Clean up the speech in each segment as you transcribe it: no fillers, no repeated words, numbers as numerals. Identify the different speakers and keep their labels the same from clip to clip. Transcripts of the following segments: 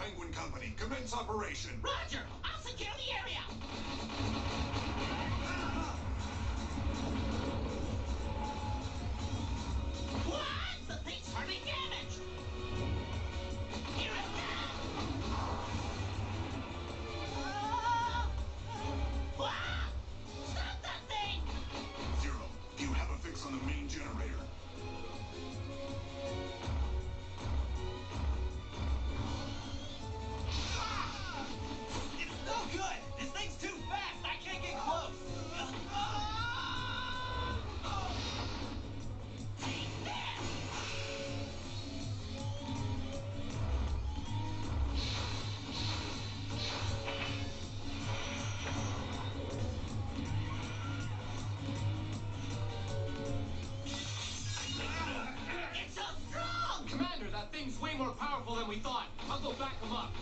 Speaker 1: Penguin Company, commence operation.
Speaker 2: Roger! I'll secure the area! What? The thing's hardly damaged! Here it comes! Ah! Stop that thing!
Speaker 1: Zero, do you have a fix on the main generator?
Speaker 2: It's no good! This thing's too fast! I can't get close! Take this! It's so strong!
Speaker 3: Commander, that thing's way more powerful than we thought. I'll go back him up.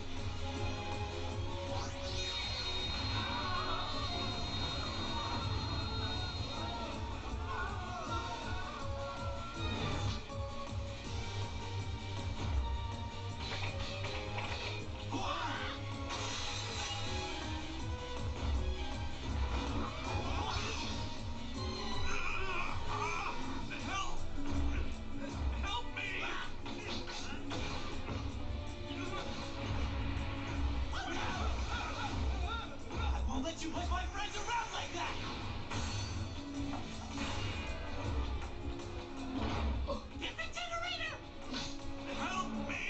Speaker 1: Help me!
Speaker 2: I won't let you push my friends around like that! Get the generator!
Speaker 1: Help me!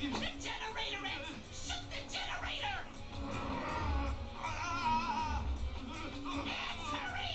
Speaker 2: The generator is! Shoot the generator! Max, hurry!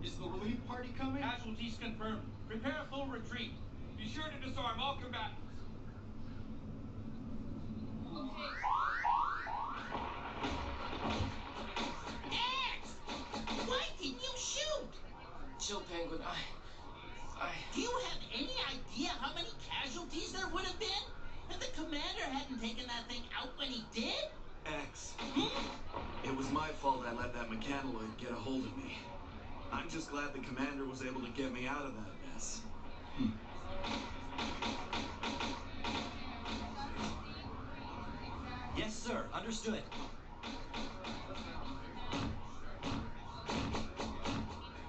Speaker 3: Is the relief party coming?
Speaker 4: Casualties confirmed. Prepare a full retreat. Be sure to disarm all combatants.
Speaker 2: X! Why didn't you shoot?
Speaker 3: Chill, Penguin.
Speaker 2: Do you have any idea how many casualties there would have been? If the commander hadn't taken that thing out when he did?
Speaker 5: X. It was my fault I let that mechanoid get a hold of me. I'm just glad the commander was able to get me out of that mess.
Speaker 2: Yes, sir. Understood.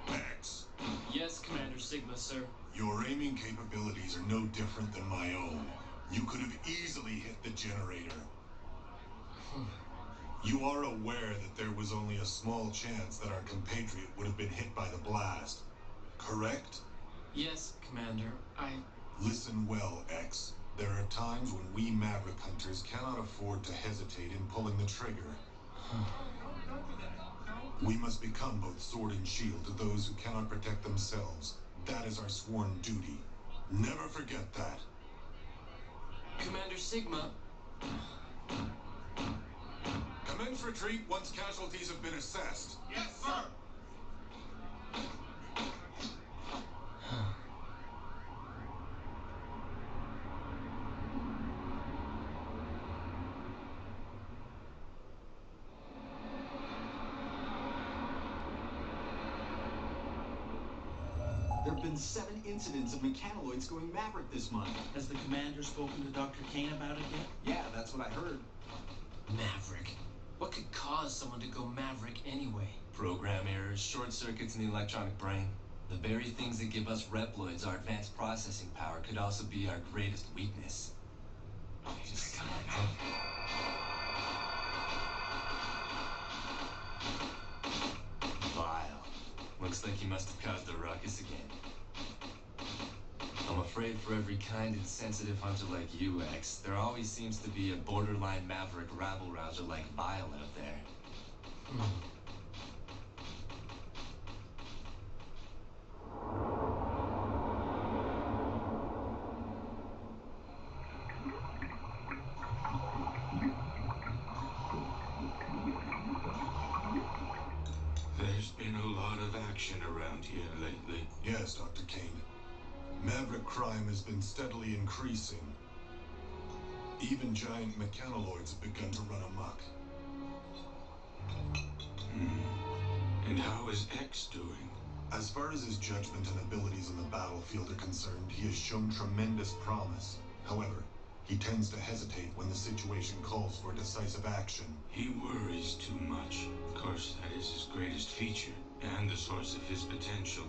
Speaker 1: Max,
Speaker 3: Yes, Commander Sigma, sir.
Speaker 1: your aiming capabilities are no different than my own. You could have easily hit the generator. You are aware that there was only a small chance that our compatriot would have been hit by the blast, correct?
Speaker 3: Yes, Commander.
Speaker 1: Listen well, X. There are times when we maverick hunters cannot afford to hesitate in pulling the trigger. We must become both sword and shield to those who cannot protect themselves. That is our sworn duty. Never forget that.
Speaker 3: Commander Sigma.
Speaker 1: Commence retreat once casualties have been assessed.
Speaker 4: Yes, sir.
Speaker 6: There have been 7 incidents of mechanoids going maverick this month.
Speaker 2: Has the commander spoken to Dr. Kane about it yet?
Speaker 6: Yeah, that's what I heard.
Speaker 3: Maverick. What could cause someone to go maverick anyway?
Speaker 7: Program errors, short circuits in the electronic brain. The very things that give us Reploids our advanced processing power could also be our greatest weakness. Just vile. Looks like he must have caused a ruckus again. I'm afraid for every kind and sensitive hunter like you, X, there always seems to be a borderline maverick rabble-rouser like Vile out there.
Speaker 8: action around here lately?
Speaker 1: Yes, Dr. Kane. Maverick crime has been steadily increasing. Even giant mechanoloids have begun to run amok.
Speaker 8: And how is X doing?
Speaker 1: As far as his judgment and abilities on the battlefield are concerned, he has shown tremendous promise. However, he tends to hesitate when the situation calls for decisive action.
Speaker 8: He worries too much. Of course, that is his greatest feature, and the source of his potential.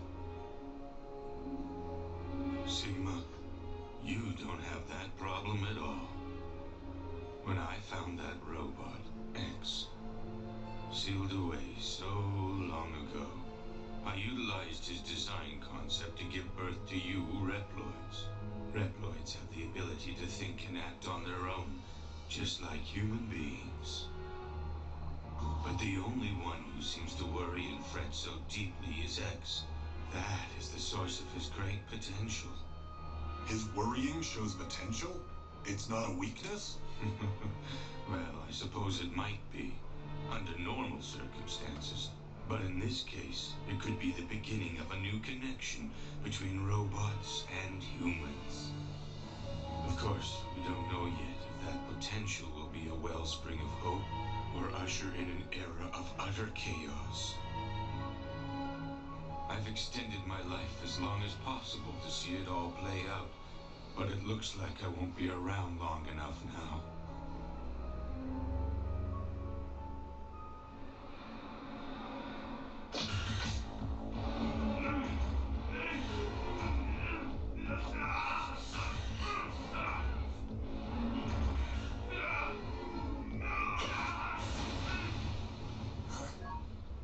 Speaker 8: Sigma, you don't have that problem at all. When I found that robot, X, sealed away so long ago, I utilized his design concept to give birth to you Reploids. Reploids have the ability to think and act on their own, just like human beings. But the only one who seems to worry and fret so deeply is X. That is the source of his great potential.
Speaker 1: His worrying shows potential? It's not a weakness?
Speaker 8: Well, I suppose it might be, under normal circumstances. But in this case, it could be the beginning of a new connection between robots and humans. Of course, we don't know yet if that potential will be a wellspring of hope or usher in an era of utter chaos. I've extended my life as long as possible to see it all play out, but it looks like I won't be around long enough now.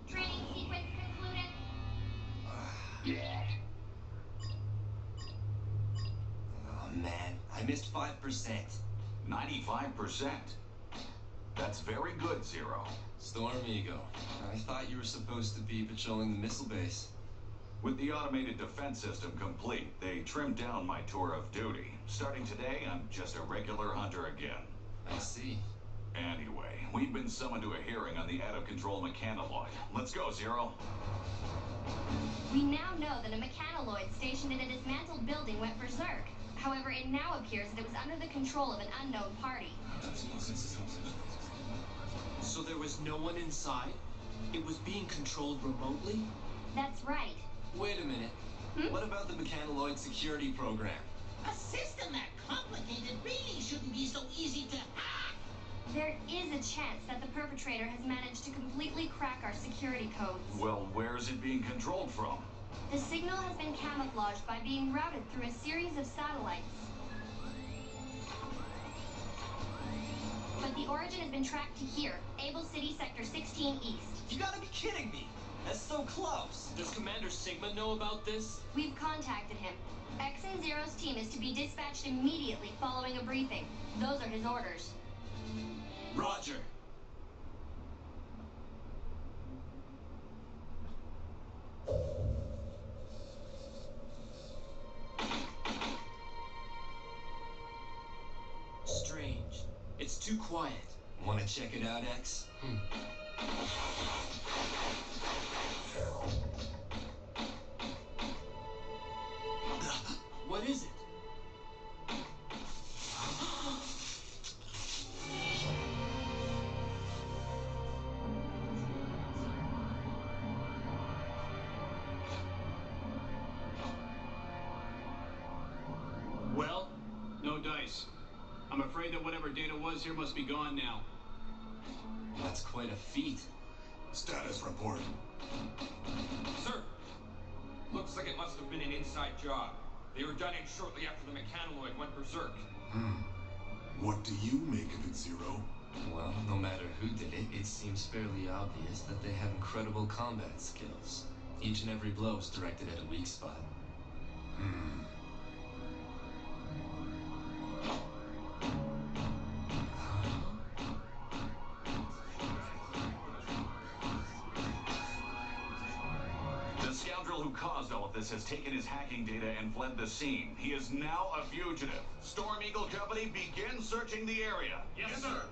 Speaker 9: Training sequence concluded.
Speaker 7: Oh man, I missed 5%.
Speaker 10: 95%. That's very good, Zero.
Speaker 7: Storm Ego. I thought you were supposed to be patrolling the missile base.
Speaker 10: With the automated defense system complete, they trimmed down my tour of duty. Starting today, I'm just a regular hunter again.
Speaker 7: I see.
Speaker 10: Anyway, we've been summoned to a hearing on the out-of-control mechanoloid. Let's go, Zero.
Speaker 9: We now know that a mechanoloid stationed in a dismantled building went berserk. However, it now appears that it was under the control of an unknown party.
Speaker 3: So there was no one inside? It was being controlled remotely?
Speaker 9: That's right.
Speaker 7: Wait a minute. What about the mechanoloid security program?
Speaker 2: A system that complicated really shouldn't be so easy to hack.
Speaker 9: There is a chance that the perpetrator has managed to completely crack our security codes.
Speaker 10: Well, where's it being controlled from?
Speaker 9: The signal has been camouflaged by being routed through a series of satellites. But the origin has been tracked to here, Able City Sector 16 East.
Speaker 3: You gotta be kidding me! That's so close! Does Commander Sigma know about this?
Speaker 9: We've contacted him. X and Zero's team is to be dispatched immediately following a briefing. Those are his orders.
Speaker 3: Roger! Strange. It's too quiet.
Speaker 7: Want to check it out, X?
Speaker 3: What is it?
Speaker 4: Well, no dice. I'm afraid that whatever data was here must be gone now.
Speaker 7: That's quite a feat.
Speaker 1: Status report.
Speaker 4: Sir, looks like it must have been an inside job. They were done in shortly after the mechanoloid went berserk.
Speaker 1: What do you make of it, Zero?
Speaker 7: Well, no matter who did it, it seems fairly obvious that they have incredible combat skills. Each and every blow is directed at a weak spot.
Speaker 10: The scoundrel who caused all of this has taken his hacking data and fled the scene. He is now a fugitive. Storm Eagle Company, begin searching the area.
Speaker 4: Yes, sir.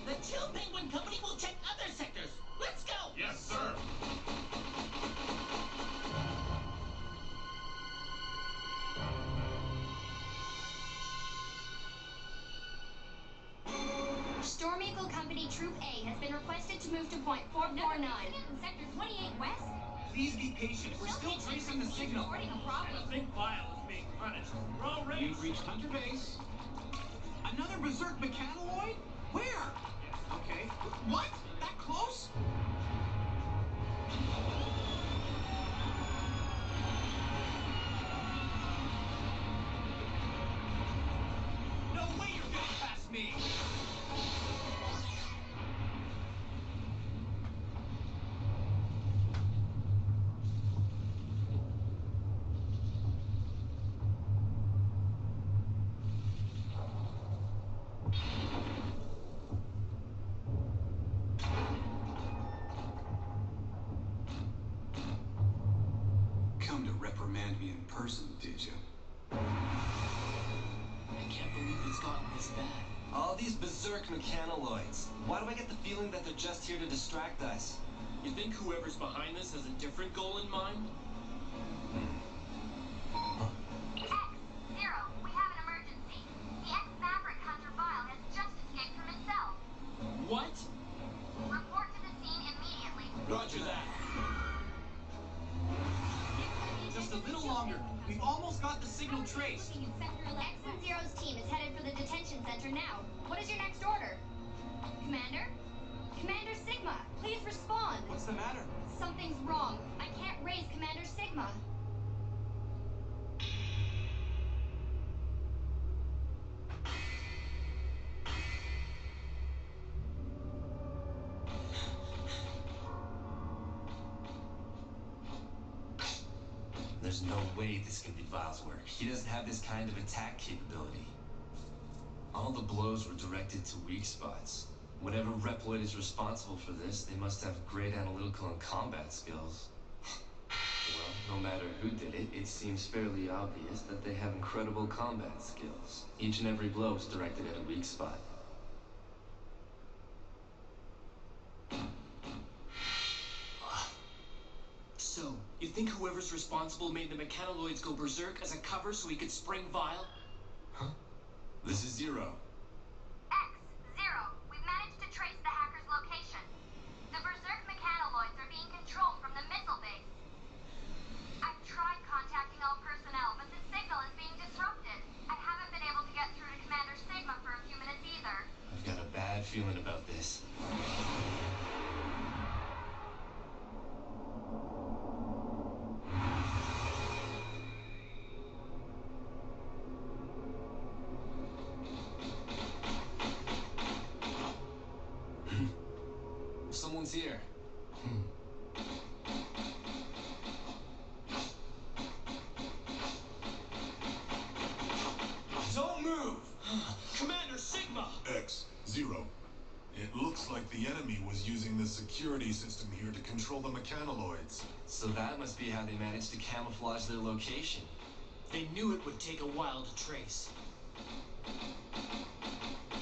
Speaker 2: The Chill Penguin Company will check other sectors. Let's go!
Speaker 4: Yes, sir.
Speaker 9: Vehicle Company Troop A has been requested to move to point 449.
Speaker 11: In Sector 28 West?
Speaker 5: Please be patient. We're still tracing the signal.
Speaker 11: Reporting a problem.
Speaker 2: The big file is being punished. We're all ready.
Speaker 6: We've reached Hunter Base.
Speaker 5: Another berserk mechanoloid? Where? Okay. What? That close?
Speaker 2: No way you're getting past me!
Speaker 6: Come to reprimand me in person, did you?
Speaker 3: I can't believe it's gotten this bad.
Speaker 7: All these berserk mechanoloids. Why do I get the feeling that they're just here to distract us?
Speaker 3: You think whoever's behind this has a different goal in mind?
Speaker 9: X-0, we have an emergency. The ex-Maverick Hunter Vile has just escaped from his cell.
Speaker 3: What?
Speaker 9: Report to the scene immediately.
Speaker 3: Roger that.
Speaker 5: Just a little longer. We've almost got the signal traced.
Speaker 9: X and Zero's team is headed for the detention center now. What is your next order? Commander? Commander Sigma, please respond.
Speaker 5: What's the matter?
Speaker 9: Something's wrong. I can't raise Commander Sigma.
Speaker 7: There's no way this can be Vile's work. He doesn't have this kind of attack capability. All the blows were directed to weak spots. Whatever Reploid is responsible for this, they must have great analytical and combat skills. Well, no matter who did it, it seems fairly obvious that they have incredible combat skills. Each and every blow is directed at a weak spot.
Speaker 3: So, you think whoever's responsible made the mechanoloids go berserk as a cover so he could spring Vile?
Speaker 7: Huh? This is Zero.
Speaker 9: X-0, we've managed to trace the hacker's location. The berserk mechanoloids are being controlled from the missile base. I've tried contacting all personnel, but the signal is being disrupted. I haven't been able to get through to Commander Sigma for a few minutes either.
Speaker 7: I've got a bad feeling about this. Someone's here.
Speaker 3: Don't move! Commander Sigma!
Speaker 1: X-0. It looks like the enemy was using the security system here to control the mechanoloids.
Speaker 7: So that must be how they managed to camouflage their location.
Speaker 3: They knew it would take a while to trace.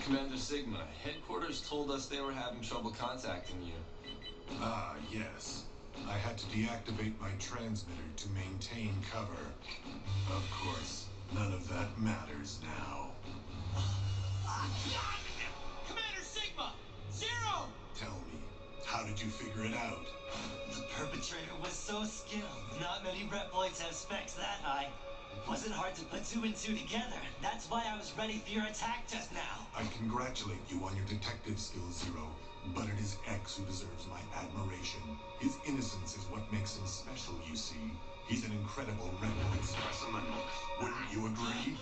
Speaker 7: Commander Sigma, headquarters told us they were having trouble contacting you.
Speaker 1: Ah, yes. I had to deactivate my transmitter to maintain cover. Of course, none of that matters now.
Speaker 2: Commander Sigma! Zero!
Speaker 1: Tell me, how did you figure it out?
Speaker 12: The perpetrator was so skilled. Not many Reploids have specs that high. It wasn't hard to put two and two together. That's why I was ready for your attack just now.
Speaker 1: I congratulate you on your detective skills, Zero. But it is X who deserves my admiration. His innocence is what makes him special, you see. He's an incredible Reploid specimen. Wouldn't you agree?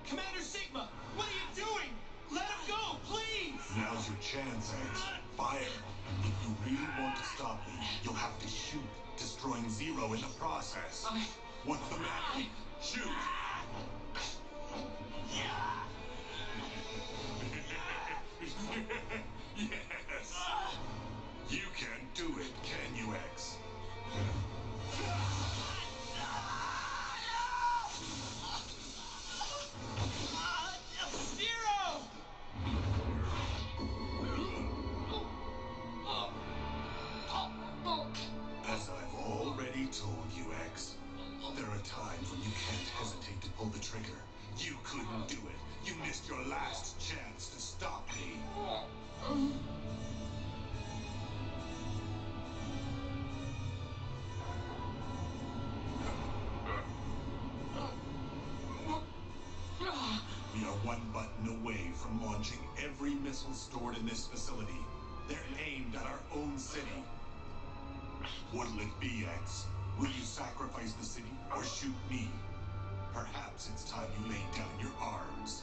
Speaker 2: Commander Sigma, what are you doing? Let him go, please!
Speaker 1: Now's your chance, X. Fire. If you really want to stop me, you'll have to shoot, destroying Zero in the process. What's the matter? Shoot! Yes! You can't do it, can you, X?
Speaker 2: Zero!
Speaker 1: As I've already told you, X, there are times when you can't hesitate button away from launching every missile stored in this facility. They're aimed at our own city. What'll it be, X? Will you sacrifice the city or shoot me? Perhaps it's time you laid down your arms.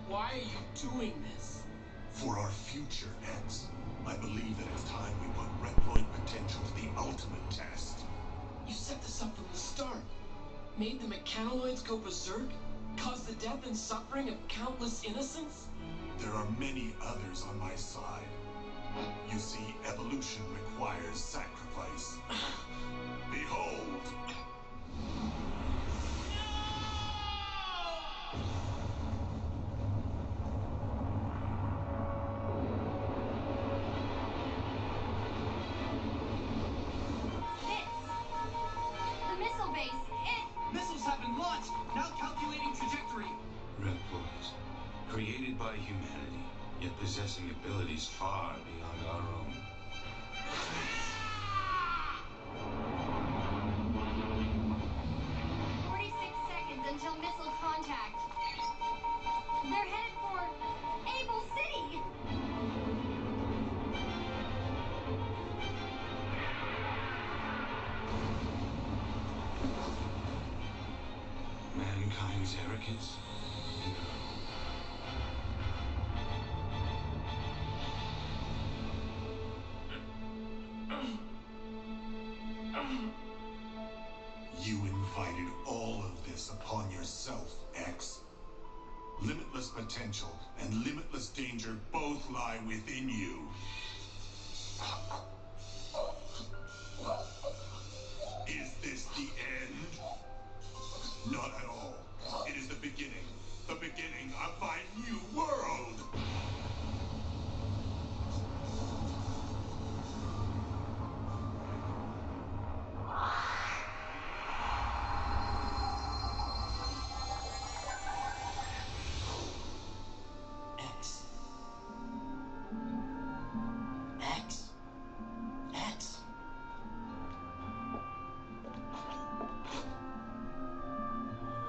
Speaker 3: Why are you doing this?
Speaker 1: For our future, X. I believe that it's time we put Reploid potential to the ultimate test.
Speaker 3: You set this up from the start. Made the mechanoloids go berserk? Caused the death and suffering of countless innocents?
Speaker 1: There are many others on my side. You see, evolution requires sacrifice. Behold!
Speaker 12: Missiles have been launched! Now calculating trajectory!
Speaker 8: Reploids, created by humanity, yet possessing abilities far beyond our own.
Speaker 9: Until missile contact. They're headed for Able City!
Speaker 8: Mankind's arrogance?
Speaker 1: You invited all of this upon yourself, X. Limitless potential and limitless danger both lie within you. Is this the end? Not at all. It is the beginning of my new world!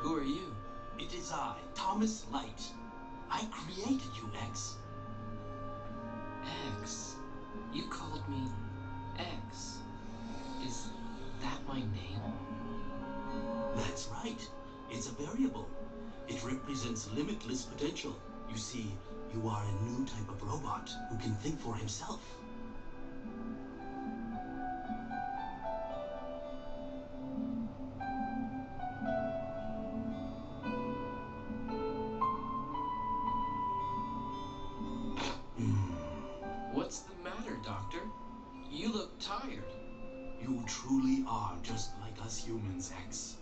Speaker 3: Who are you?
Speaker 12: It is I, Thomas Light. I created you, X.
Speaker 3: X? You called me X. Is that my name?
Speaker 12: That's right. It's a variable. It represents limitless potential. You see, you are a new type of robot who can think for himself.
Speaker 3: What's the matter, Doctor? You look tired.
Speaker 12: You truly are just like us humans, X.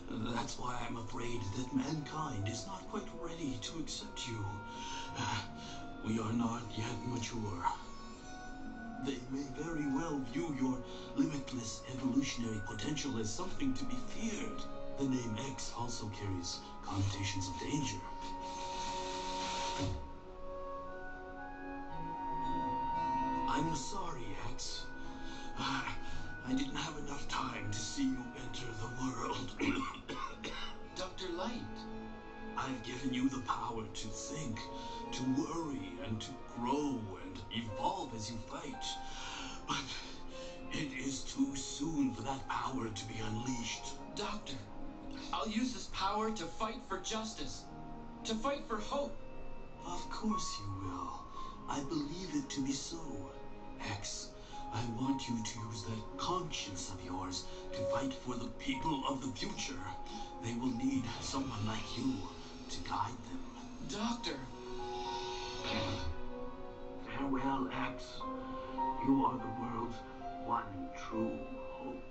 Speaker 12: That's why I'm afraid that mankind is not quite ready to accept you. We are not yet mature. They may very well view your limitless evolutionary potential as something to be feared. The name X also carries connotations of danger. I'm sorry, X. I didn't have enough time to see you enter the world.
Speaker 3: Dr. Light.
Speaker 12: I've given you the power to think, to worry, and to grow and evolve as you fight. But it is too soon for that power to be unleashed.
Speaker 3: Doctor, I'll use this power to fight for justice, to fight for hope.
Speaker 12: Of course you will. I believe it to be so. X, I want you to use that conscience of yours to fight for the people of the future. They will need someone like you to guide them.
Speaker 3: Doctor!
Speaker 12: Farewell, X. You are the world's one true hope.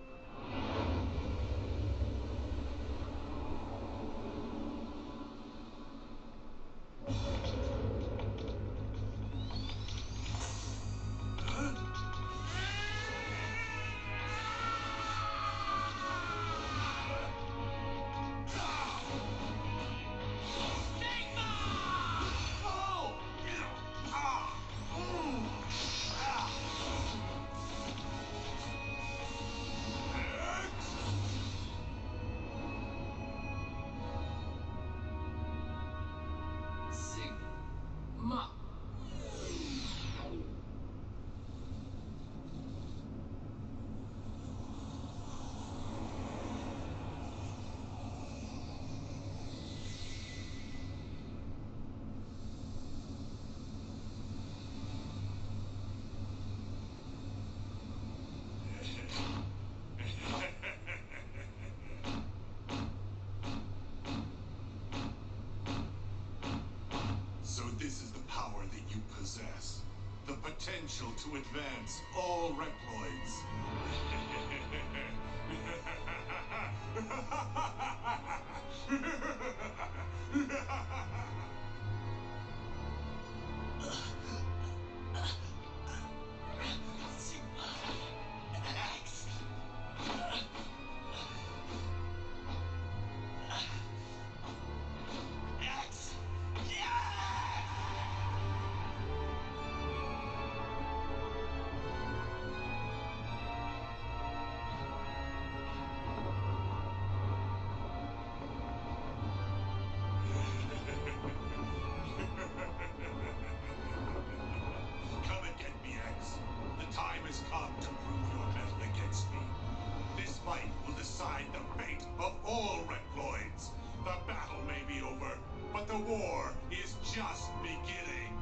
Speaker 1: to advance all Reploids. Come and get me, X. The time has come to prove your mettle against me. This fight will decide the fate of all Reploids. The battle may be over, but the war is just beginning.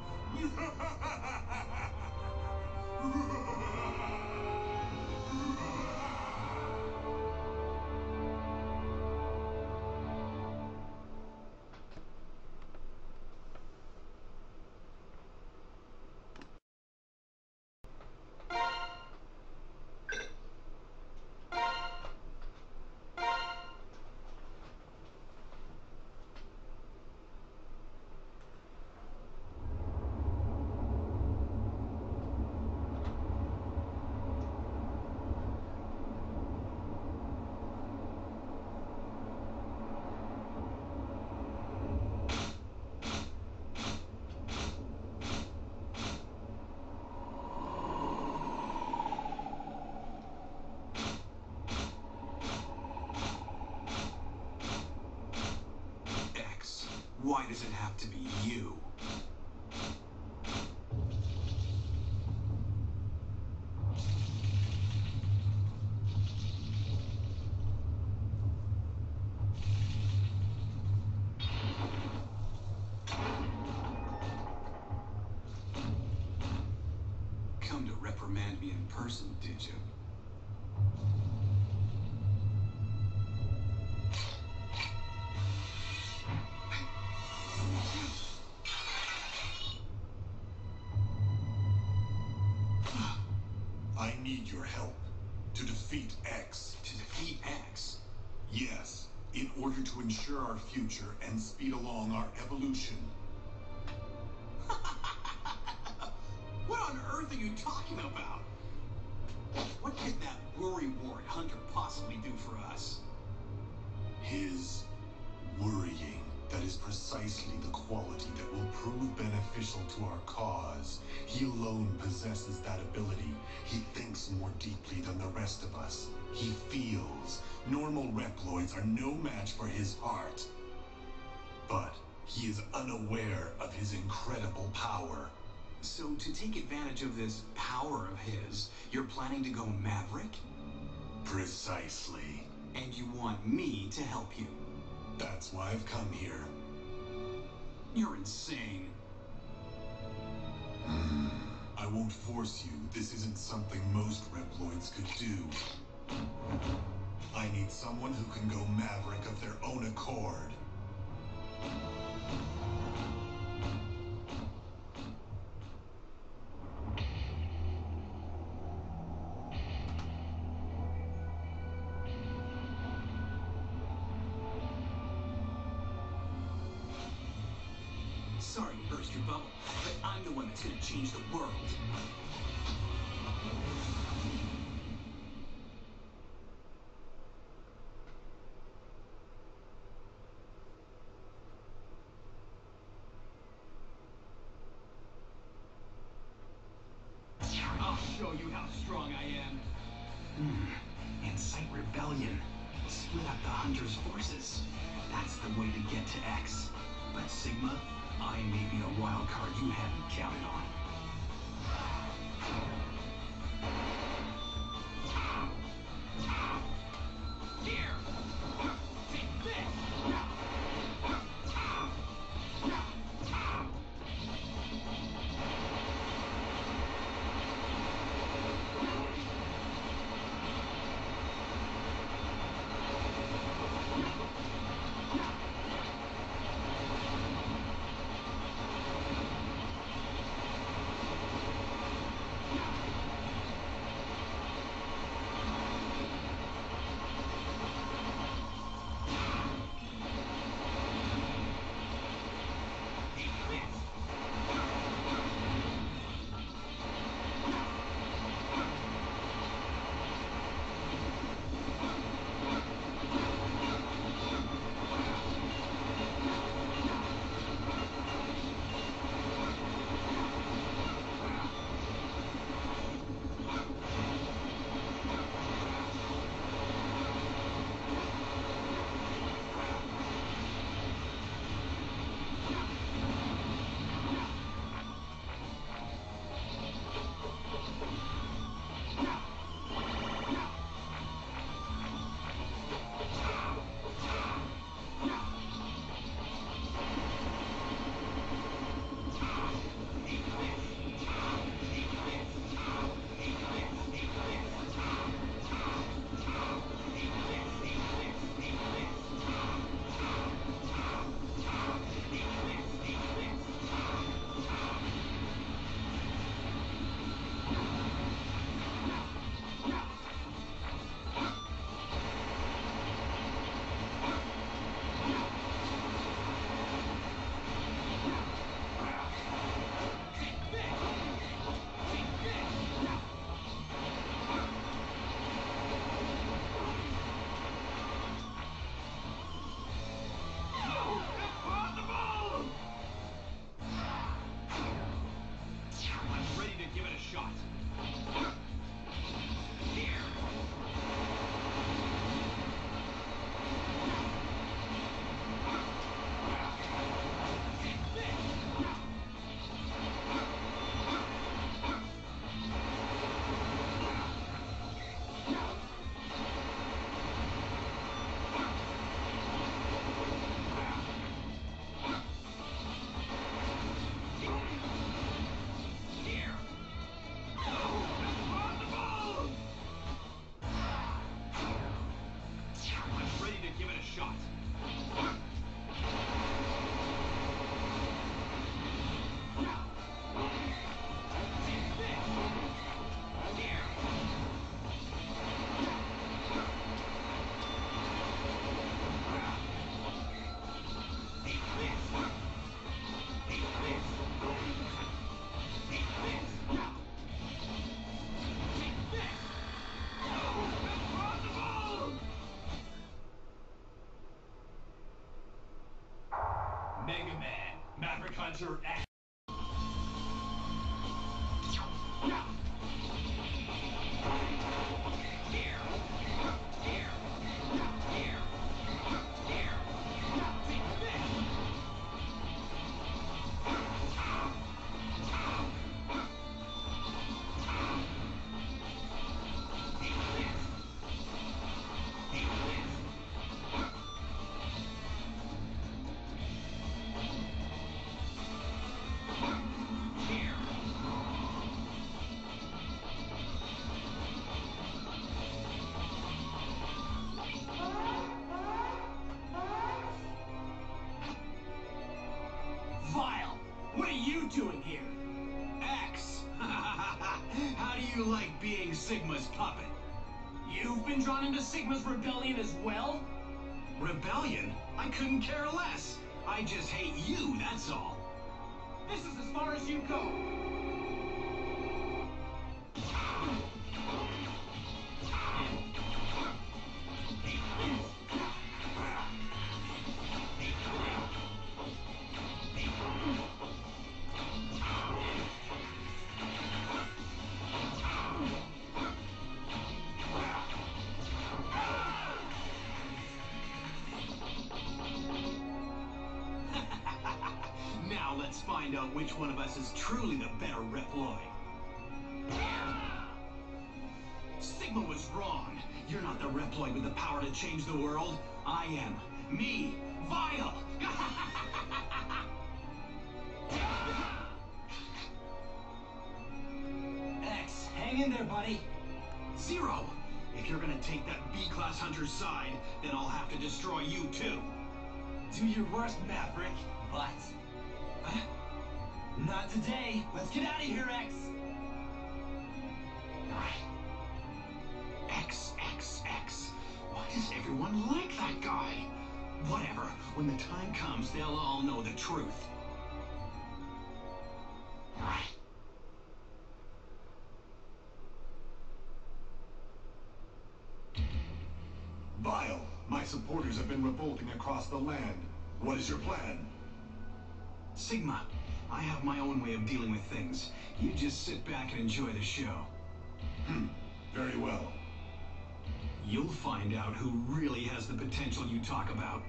Speaker 6: Why does it have to be you? Come to reprimand me in person, did you?
Speaker 1: I need your help to defeat X.
Speaker 6: To defeat X?
Speaker 1: Yes, in order to ensure our future and speed along our evolution.
Speaker 6: What on earth are you talking about? What could that worrywart hunter possibly do for us?
Speaker 1: His worrying. That is precisely the quality that will prove beneficial to our cause. He alone possesses that ability. He thinks more deeply than the rest of us. He feels. Normal Reploids are no match for his heart. But he is unaware of his incredible power.
Speaker 6: So to take advantage of this power of his, you're planning to go maverick?
Speaker 1: Precisely.
Speaker 6: And you want me to help you?
Speaker 1: That's why I've come here.
Speaker 6: You're insane.
Speaker 1: I won't force you. This isn't something most Reploids could do. I need someone who can go maverick of their own accord.
Speaker 6: Sorry to burst your bubble, but I'm the one that's gonna change the world. I'll show you how strong I am. Incite rebellion. Split up the Hunter's forces. That's the way to get to X. But Sigma, I may be a wild card you hadn't counted on. Here! Take this! Hunter X. Vile! What are you doing here?
Speaker 10: X! How do you like being Sigma's puppet?
Speaker 6: You've been drawn into Sigma's rebellion as well?
Speaker 10: Rebellion? I couldn't care less. I just hate you, that's all.
Speaker 6: This is as far as you go.
Speaker 10: Now let's find out which one of us is truly the better Reploid. Sigma was wrong. You're not the Reploid with the power to change the world. I am. Me, Vile.
Speaker 6: X, hang in there, buddy.
Speaker 10: Zero. If you're gonna take that B-class hunter's side, then I'll have to destroy you too.
Speaker 6: Do your worst, Maverick. But...
Speaker 10: Huh?
Speaker 6: Not today. Let's get out of here, X.
Speaker 10: X. Why does everyone like that guy? Whatever. When the time comes, they'll all know the truth.
Speaker 1: Vile, my supporters have been revolting across the land. What is your plan?
Speaker 10: Sigma, I have my own way of dealing with things. You just sit back and enjoy the show.
Speaker 1: Very well.
Speaker 10: You'll find out who really has the potential you talk about.